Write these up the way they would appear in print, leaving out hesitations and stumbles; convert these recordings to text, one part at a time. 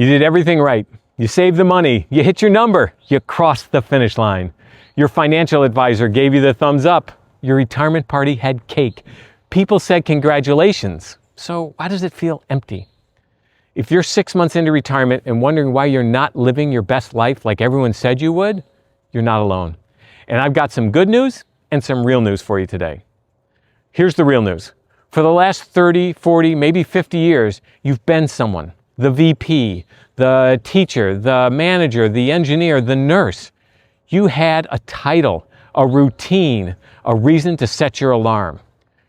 You did everything right. You saved the money. You hit your number. You crossed the finish line. Your financial advisor gave you the thumbs up. Your retirement party had cake. People said congratulations. So why does it feel empty? If you're 6 months into retirement and wondering why you're not living your best life like everyone said you would, you're not alone. And I've got some good news and some real news for you today. Here's the real news. For the last 30, 40, maybe 50 years, you've been someone. The VP, the teacher, the manager, the engineer, the nurse. You had a title, a routine, a reason to set your alarm.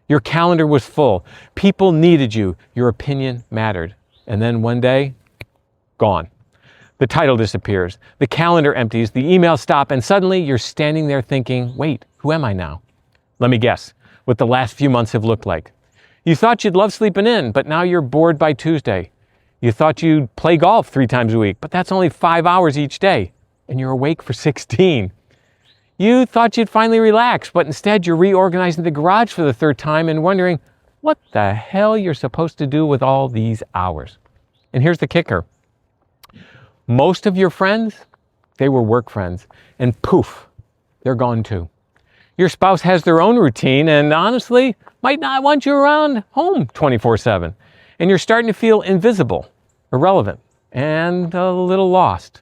Your calendar was full. People needed you. Your opinion mattered. And then one day, gone. The title disappears. The calendar empties. The emails stop. And suddenly you're standing there thinking, wait, who am I now? Let me guess what the last few months have looked like. You thought you'd love sleeping in, but now you're bored by Tuesday. You thought you'd play golf 3 times a week, but that's only 5 hours each day, and you're awake for 16. You thought you'd finally relax, but instead you're reorganizing the garage for the 3rd time and wondering what the hell you're supposed to do with all these hours. And here's the kicker. Most of your friends, they were work friends, and poof, they're gone too. Your spouse has their own routine and honestly might not want you around home 24/7. And you're starting to feel invisible, irrelevant, and a little lost.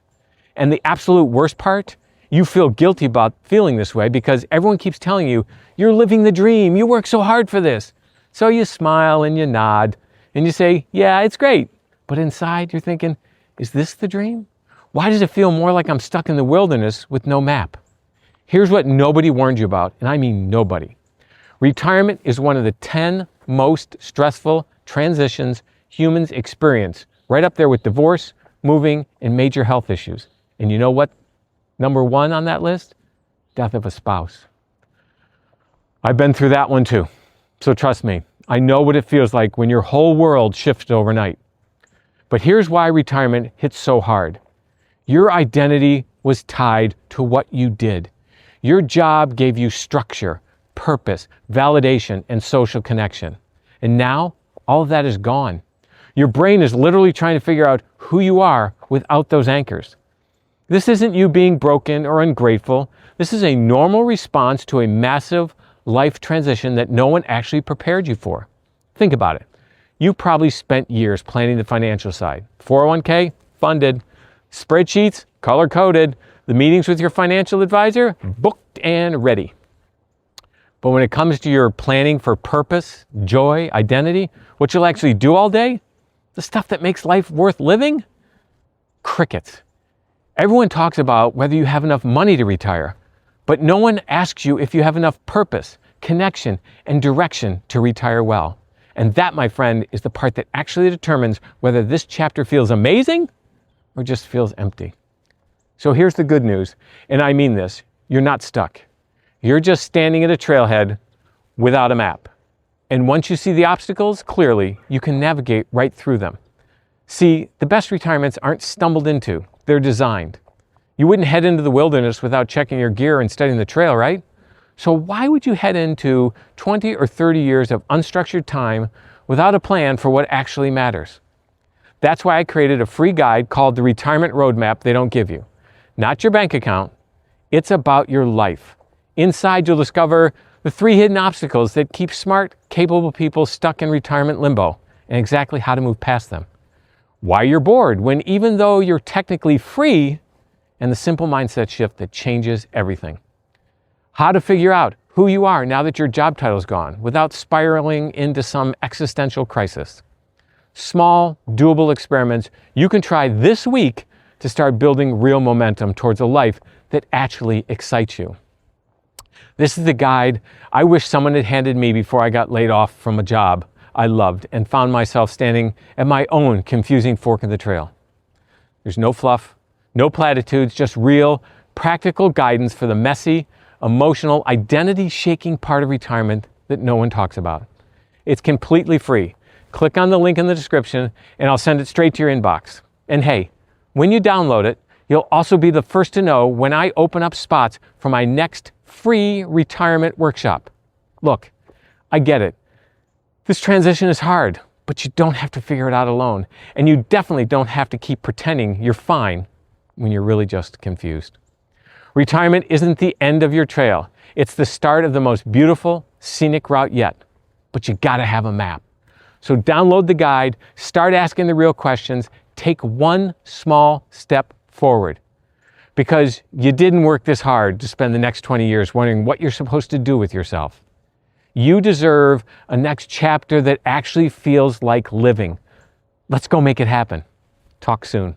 And the absolute worst part, you feel guilty about feeling this way because everyone keeps telling you, you're living the dream, you work so hard for this. So you smile and you nod and you say, yeah, it's great. But inside you're thinking, is this the dream? Why does it feel more like I'm stuck in the wilderness with no map? Here's what nobody warned you about, and I mean nobody. Retirement is one of the 10 most stressful transitions humans experience, right up there with divorce, moving, and major health issues. And you know what? Number 1 on that list? Death of a spouse. I've been through that one too. So trust me, I know what it feels like when your whole world shifts overnight. But here's why retirement hits so hard. Your identity was tied to what you did. Your job gave you structure, purpose, validation, and social connection. And now, all of that is gone. Your brain is literally trying to figure out who you are without those anchors. This isn't you being broken or ungrateful. This is a normal response to a massive life transition that no one actually prepared you for. Think about it. You probably spent years planning the financial side. 401k, funded. Spreadsheets, color-coded. The meetings with your financial advisor, booked and ready. But when it comes to your planning for purpose, joy, identity, what you'll actually do all day, the stuff that makes life worth living, crickets. Everyone talks about whether you have enough money to retire, but no one asks you if you have enough purpose, connection, and direction to retire well. And that, my friend, is the part that actually determines whether this chapter feels amazing or just feels empty. So here's the good news, and I mean this, you're not stuck. You're just standing at a trailhead without a map. And once you see the obstacles clearly, you can navigate right through them. See, the best retirements aren't stumbled into, they're designed. You wouldn't head into the wilderness without checking your gear and studying the trail, right? So why would you head into 20 or 30 years of unstructured time without a plan for what actually matters? That's why I created a free guide called the Retirement Roadmap They Don't Give You. Not your bank account, it's about your life. Inside you'll discover the 3 hidden obstacles that keep smart, capable people stuck in retirement limbo and exactly how to move past them. Why you're bored when even though you're technically free, and the simple mindset shift that changes everything. How to figure out who you are now that your job title's gone without spiraling into some existential crisis. Small, doable experiments you can try this week to start building real momentum towards a life that actually excites you. This is the guide I wish someone had handed me before I got laid off from a job I loved and found myself standing at my own confusing fork in the trail. There's no fluff, no platitudes, just real, practical guidance for the messy, emotional, identity-shaking part of retirement that no one talks about. It's completely free. Click on the link in the description and I'll send it straight to your inbox. And hey, when you download it, you'll also be the first to know when I open up spots for my next free retirement workshop. Look, I get it. This transition is hard, But you don't have to figure it out alone. And you definitely don't have to keep pretending you're fine when you're really just confused. Retirement isn't the end of your trail. It's the start of the most beautiful, scenic route yet. But you gotta have a map. So download the guide, start asking the real questions, take one small step forward. Because you didn't work this hard to spend the next 20 years wondering what you're supposed to do with yourself. You deserve a next chapter that actually feels like living. Let's go make it happen. Talk soon.